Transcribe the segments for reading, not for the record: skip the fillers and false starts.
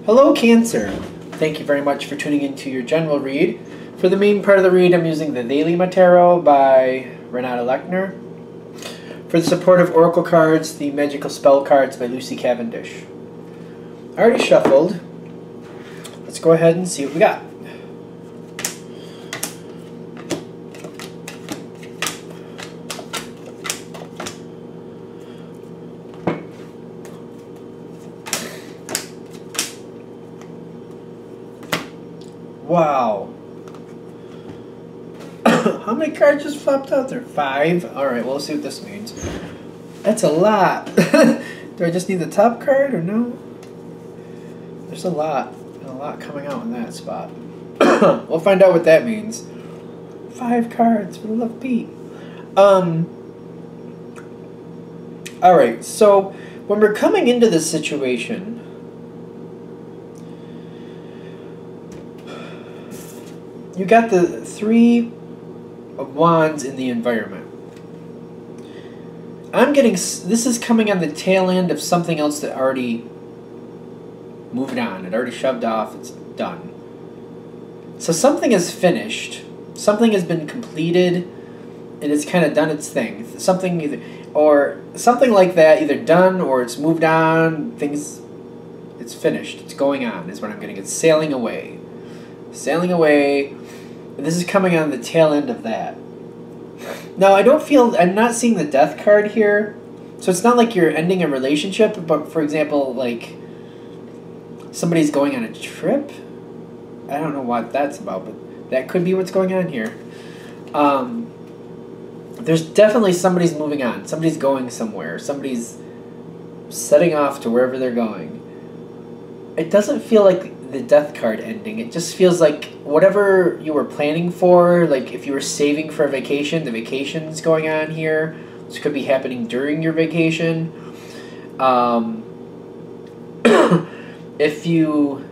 Hello, Cancer. Thank you very much for tuning into your general read. For the main part of the read, I'm using the Thelema Tarot by Renata Lechner. For the supportive oracle cards, the Magical Spell cards by Lucy Cavendish. I already shuffled. Let's go ahead and see what we got. Wow. How many cards just flopped out there? 5? Alright, well, let's see what this means. That's a lot. Do I just need the top card or no? There's a lot coming out in that spot. We'll find out what that means. 5 cards, for the love of Pete. Alright, so when we're coming into this situation, you got the 3 of Wands in the environment. I'm getting, this is coming on the tail end of something else that already moved on. It already shoved off. It's done. So something is finished. Something has been completed, and it's kind of done its thing. Something either, or something like that, either done or it's moved on. Things, it's finished. It's going on is what I'm getting. It's sailing away. Sailing away. And this is coming on the tail end of that. Now, I'm not seeing the death card here. So it's not like you're ending a relationship, but for example, like somebody's going on a trip. I don't know what that's about, but that could be what's going on here. There's definitely somebody's moving on. Somebody's going somewhere. Somebody's setting off to wherever they're going. It doesn't feel like the death card ending. It just feels like whatever you were planning for, like if you were saving for a vacation, the vacation's going on here. This could be happening during your vacation. If you,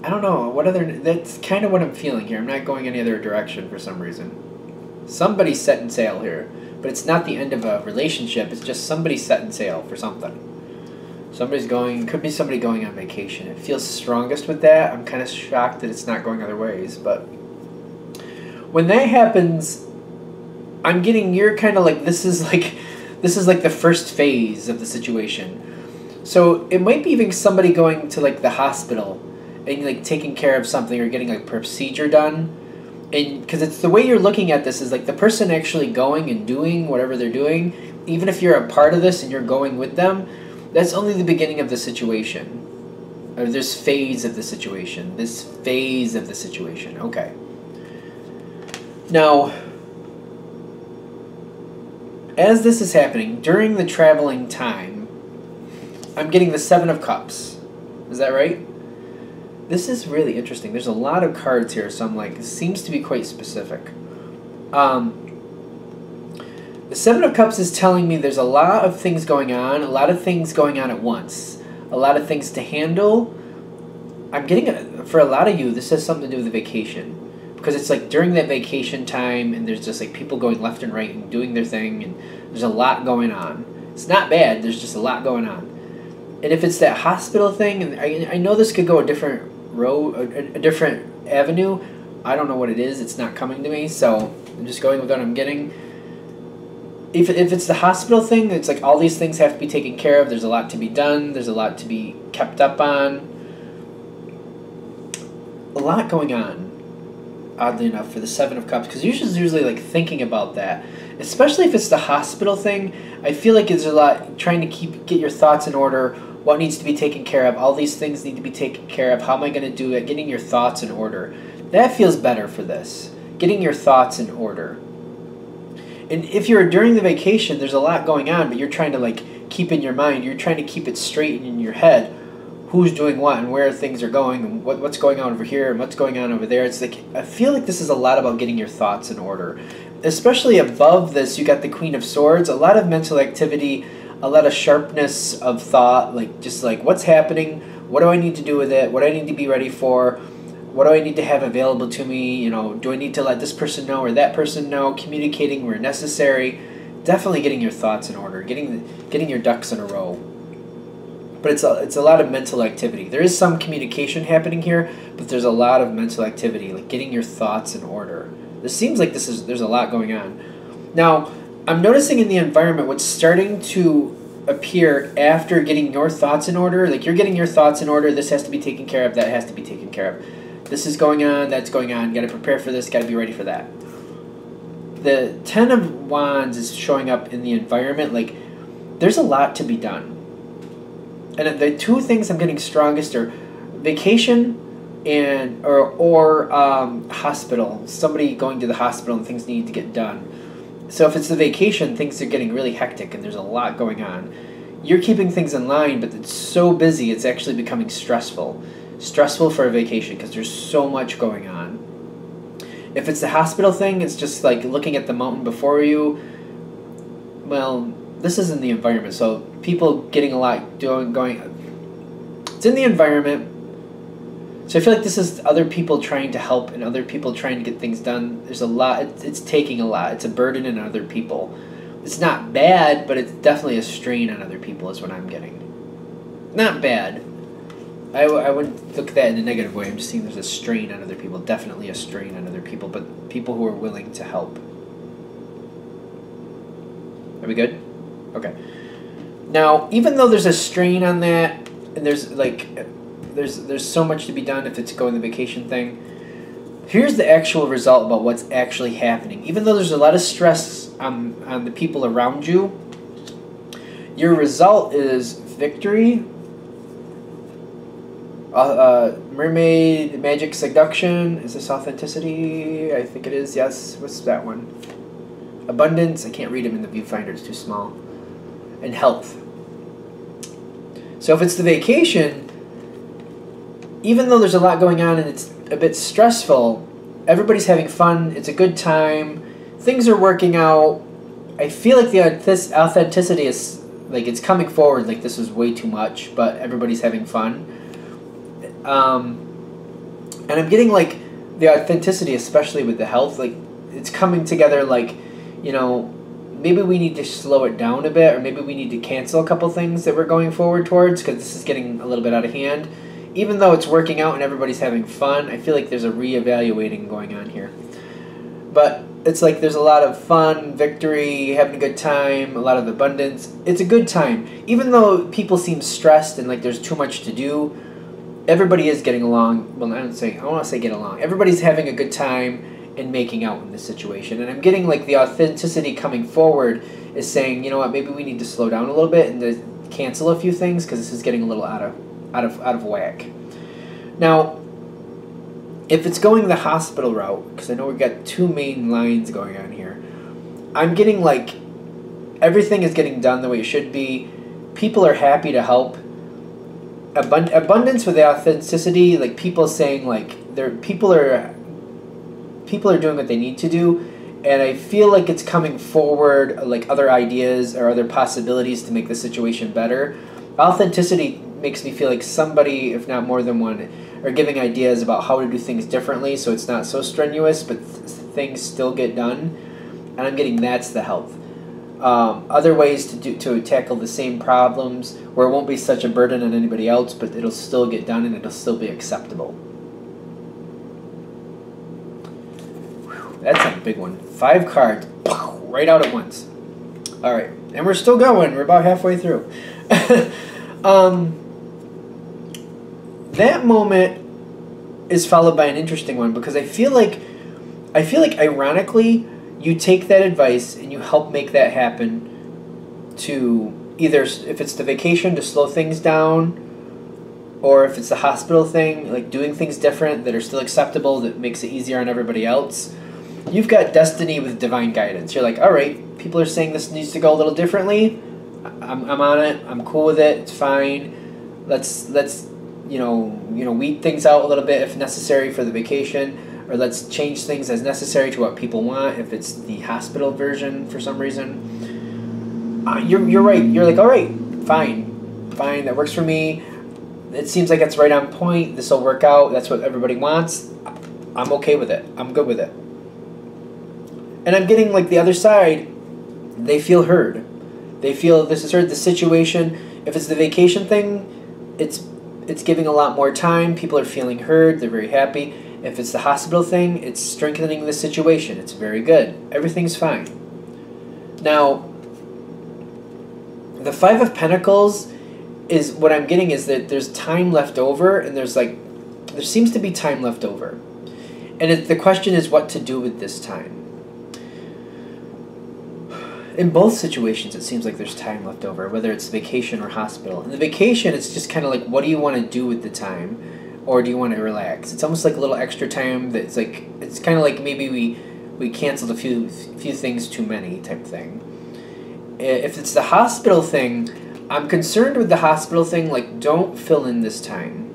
I don't know, what other, that's kind of what I'm feeling here. I'm not going any other direction for some reason. Somebody's setting sail here, but it's not the end of a relationship. It's just somebody setting sail for something. Somebody's going, could be somebody going on vacation. It feels strongest with that. I'm kind of shocked that it's not going other ways, but when that happens, I'm getting, you're kind of like, this is like the first phase of the situation. So it might be even somebody going to like the hospital and like taking care of something or getting like a procedure done. And because it's the way you're looking at this is like the person actually going and doing whatever they're doing, even if you're a part of this and you're going with them, that's only the beginning of the situation. Or this phase of the situation. This phase of the situation. Okay. Now, as this is happening, during the traveling time, I'm getting the 7 of Cups. Is that right? This is really interesting. There's a lot of cards here, so I'm like, it seems to be quite specific. The 7 of Cups is telling me there's a lot of things going on, at once, a lot of things to handle. I'm getting, for a lot of you, this has something to do with the vacation. Because it's like during that vacation time, and there's just like people going left and right and doing their thing, and there's a lot going on. It's not bad, there's just a lot going on. And if it's that hospital thing, and I know this could go a different road, a different avenue. I don't know what it is, it's not coming to me, so I'm just going with what I'm getting. If it's the hospital thing, it's like all these things have to be taken care of. There's a lot to be done. There's a lot to be kept up on. A lot going on, oddly enough, for the 7 of Cups. Because usually like thinking about that. Especially if it's the hospital thing, I feel like there's a lot trying to get your thoughts in order. What needs to be taken care of. All these things need to be taken care of. How am I going to do it? Getting your thoughts in order. That feels better for this. Getting your thoughts in order. And if you're during the vacation, there's a lot going on, but you're trying to like keep in your mind, you're trying to keep it straight in your head, who's doing what and where things are going, and what's going on over here and what's going on over there. It's like, I feel like this is a lot about getting your thoughts in order. Especially above this, you got the Queen of Swords, a lot of mental activity, a lot of sharpness of thought, like just like what's happening, what do I need to do with it, what do I need to be ready for, what do I need to have available to me? You know, do I need to let this person know or that person know? Communicating where necessary. Definitely getting your thoughts in order. Getting your ducks in a row. but it's a lot of mental activity. There is some communication happening here, but there's a lot of mental activity, like getting your thoughts in order. This seems like there's a lot going on. Now, I'm noticing in the environment what's starting to appear after getting your thoughts in order. Like you're getting your thoughts in order. This has to be taken care of. That has to be taken care of. This is going on. That's going on. Got to prepare for this. Got to be ready for that. The Ten of Wands is showing up in the environment. Like there's a lot to be done. And the two things I'm getting strongest are vacation and or hospital. Somebody going to the hospital and things need to get done. So if it's the vacation, things are getting really hectic and there's a lot going on. You're keeping things in line, but it's so busy it's actually becoming stressful. Stressful for a vacation because there's so much going on. If it's the hospital thing, it's just like looking at the mountain before you. Well, this is in the environment, so people getting a lot going. It's in the environment. So I feel like this is other people trying to help and other people trying to get things done. There's a lot. It's taking a lot. It's a burden on other people. It's not bad, but it's definitely a strain on other people is what I'm getting. Not bad. I wouldn't look at that in a negative way. I'm just seeing there's a strain on other people. Definitely a strain on other people, but people who are willing to help. Are we good? Okay. Now, even though there's a strain on that, and there's like... There's so much to be done if it's going the vacation thing. Here's the actual result about what's actually happening. Even though there's a lot of stress on the people around you, your result is victory, mermaid, magic, seduction. Is this authenticity? I think it is, yes. What's that one? Abundance. I can't read them in the viewfinder. It's too small. And health. So if it's the vacation... Even though there's a lot going on and it's a bit stressful, everybody's having fun, it's a good time, things are working out. I feel like the authenticity is, like, it's coming forward like this is way too much, but everybody's having fun. And I'm getting, like, the authenticity, especially with the health, like, it's coming together like, you know, maybe we need to slow it down a bit, or maybe we need to cancel a couple things that we're going forward towards, because this is getting a little bit out of hand. Even though it's working out and everybody's having fun, I feel like there's a reevaluating going on here. But it's like there's a lot of fun, victory, having a good time, a lot of abundance. It's a good time. Even though people seem stressed and like there's too much to do, everybody is getting along. Well, I don't want to say get along. Everybody's having a good time and making out in this situation. And I'm getting like the authenticity coming forward is saying, you know what, maybe we need to slow down a little bit and to cancel a few things because this is getting a little out of whack. Now, if it's going the hospital route, because I know we've got two main lines going on here, I'm getting like everything is getting done the way it should be. People are happy to help. Abundance with the authenticity, like people saying like people are doing what they need to do, and I feel like it's coming forward like other ideas or other possibilities to make the situation better. Authenticity makes me feel like somebody, if not more than one, are giving ideas about how to do things differently so it's not so strenuous, but things still get done. And I'm getting that's the health. Other ways to tackle the same problems where it won't be such a burden on anybody else, but it'll still get done and it'll still be acceptable. Whew, that's a big one. 5 cards, right out at once. All right, and we're still going. We're about halfway through. That moment is followed by an interesting one because I feel like ironically you take that advice and you help make that happen to either if it's the vacation to slow things down, or if it's the hospital thing, like doing things different that are still acceptable that makes it easier on everybody else. You've got destiny with divine guidance. You're like, all right, people are saying this needs to go a little differently. I'm on it. I'm cool with it. It's fine. Let's you know weed things out a little bit if necessary for the vacation, or let's change things as necessary to what people want if it's the hospital version for some reason. You're right. You're like, all right, fine, that works for me. It seems like it's right on point. This will work out. That's what everybody wants. I'm okay with it. I'm good with it. And I'm getting like the other side. They feel heard. They feel this is heard. The situation If it's the vacation thing, it's giving a lot more time. People are feeling heard. They're very happy. If it's the hospital thing, it's strengthening the situation. It's very good. Everything's fine. Now, the Five of Pentacles is what I'm getting is that there's time left over, and there seems to be time left over. And the question is what to do with this time. In both situations, it seems like there's time left over, whether it's vacation or hospital. In the vacation, it's just kind of like, what do you want to do with the time? Or do you want to relax? It's almost like a little extra time that's like, it's kind of like maybe we canceled a few things too many type thing. If it's the hospital thing, I'm concerned with the hospital thing, like, don't fill in this time.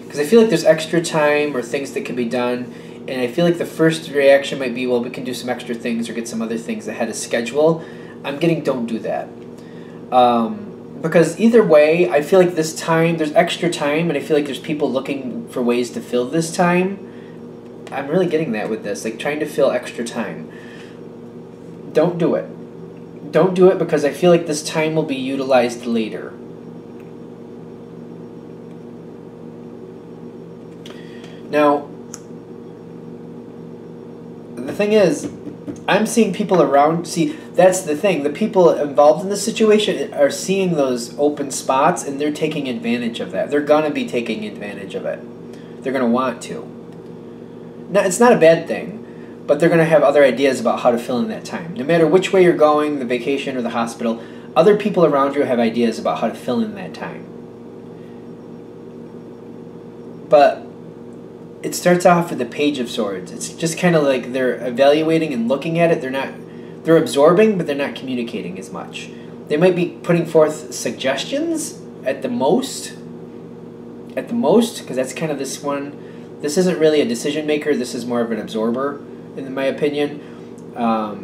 Because I feel like there's extra time or things that can be done, and I feel like the first reaction might be, well, we can do some extra things or get some other things ahead of schedule. I'm getting, don't do that. Because either way, I feel like this time, there's extra time, and I feel like there's people looking for ways to fill this time. I'm really getting that with this, like trying to fill extra time. Don't do it. Don't do it because I feel like this time will be utilized later. Now, the thing is, I'm seeing people around. See, that's the thing. The people involved in this situation are seeing those open spots, and they're taking advantage of that. They're going to be taking advantage of it. They're going to want to. Now, it's not a bad thing, but they're going to have other ideas about how to fill in that time. No matter which way you're going, the vacation or the hospital, other people around you have ideas about how to fill in that time. But it starts off with the Page of Swords. It's just kind of like they're evaluating and looking at it. They're absorbing, but they're not communicating as much. They might be putting forth suggestions at the most, because that's kind of this one. This isn't really a decision maker. This is more of an absorber, in my opinion.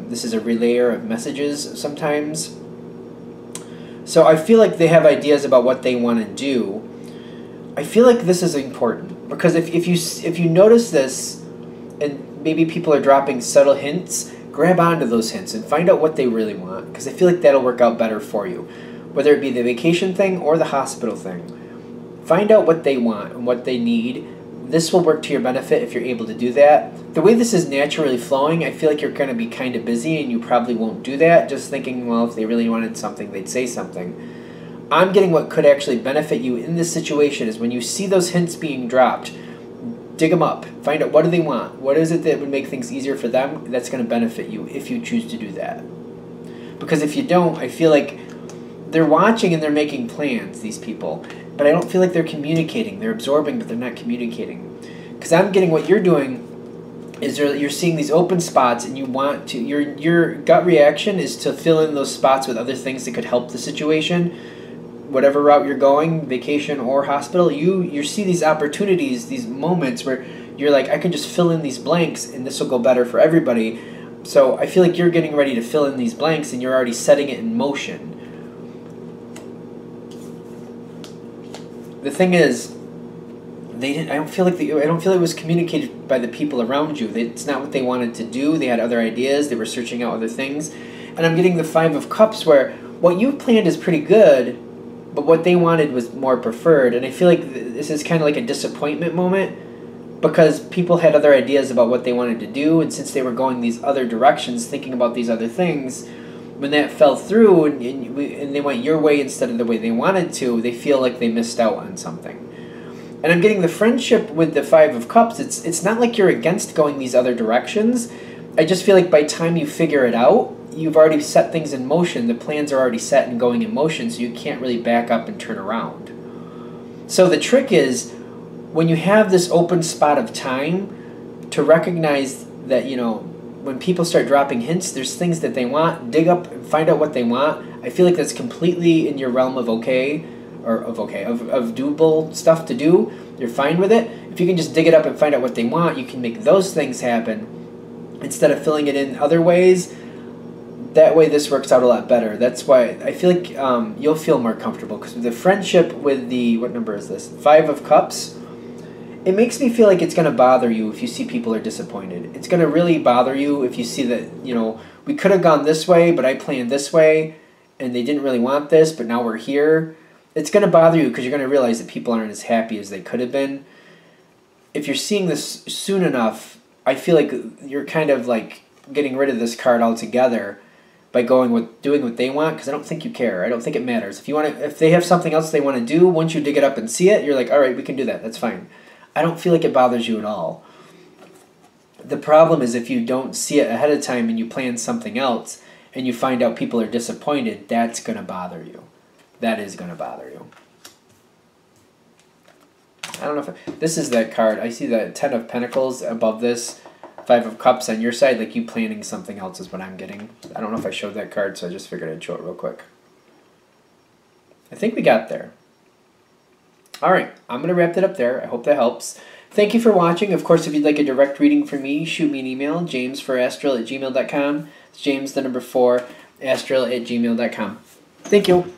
This is a relayer of messages sometimes. So I feel like they have ideas about what they want to do. I feel like this is important because if you notice this, and maybe people are dropping subtle hints, grab onto those hints and find out what they really want, because I feel like that'll work out better for you, whether it be the vacation thing or the hospital thing. Find out what they want and what they need. This will work to your benefit if you're able to do that. The way this is naturally flowing, I feel like you're going to be kind of busy and you probably won't do that, just thinking, well, if they really wanted something, they'd say something. I'm getting what could actually benefit you in this situation is when you see those hints being dropped, dig them up. Find out what do they want. What is it that would make things easier for them that's going to benefit you if you choose to do that. Because if you don't, I feel like they're watching and they're making plans, these people. But I don't feel like they're communicating. They're absorbing, but they're not communicating. Because I'm getting what you're doing is you're seeing these open spots and you want to, your gut reaction is to fill in those spots with other things that could help the situation. Whatever route you're going, vacation or hospital, you see these opportunities, these moments where you're like, I can just fill in these blanks and this will go better for everybody. So I feel like you're getting ready to fill in these blanks and you're already setting it in motion. The thing is, I don't feel like it was communicated by the people around you. It's not what they wanted to do. They had other ideas. They were searching out other things. And I'm getting the Five of Cups where what you planned is pretty good, but what they wanted was more preferred. And I feel like this is kind of like a disappointment moment because people had other ideas about what they wanted to do. And since they were going these other directions, thinking about these other things, when that fell through and they went your way instead of the way they wanted to, they feel like they missed out on something. And I'm getting the friendship with the Five of Cups. It's not like you're against going these other directions. I just feel like by the time you figure it out, you've already set things in motion. The plans are already set and going in motion, so you can't really back up and turn around. So the trick is, when you have this open spot of time, to recognize that, when people start dropping hints, there's things that they want, dig up and find out what they want. I feel like that's completely in your realm of doable stuff to do. You're fine with it. If you can just dig it up and find out what they want, you can make those things happen instead of filling it in other ways. That way this works out a lot better. That's why I feel like you'll feel more comfortable, because the friendship with the, what number is this? Five of Cups. It makes me feel like it's going to bother you if you see people are disappointed. It's going to really bother you if you see that, we could have gone this way, but I planned this way, and they didn't really want this, but now we're here, it's going to bother you because you're going to realize that people aren't as happy as they could have been. If you're seeing this soon enough, I feel like you're kind of like getting rid of this card altogether by doing what they want, because I don't think you care. I don't think it matters. If they have something else they want to do, once you dig it up and see it, you're like, all right, we can do that. That's fine. I don't feel like it bothers you at all. The problem is if you don't see it ahead of time and you plan something else and you find out people are disappointed, that's going to bother you. That is going to bother you. I don't know if this is that card. I see the 10 of Pentacles above this, 5 of Cups on your side, like you planning something else is what I'm getting. I don't know if I showed that card, so I just figured I'd show it real quick. I think we got there. All right, I'm going to wrap it up there. I hope that helps. Thank you for watching. Of course, if you'd like a direct reading from me, shoot me an email, jamesforastral@gmail.com. It's James, the number 4, astral@gmail.com. Thank you.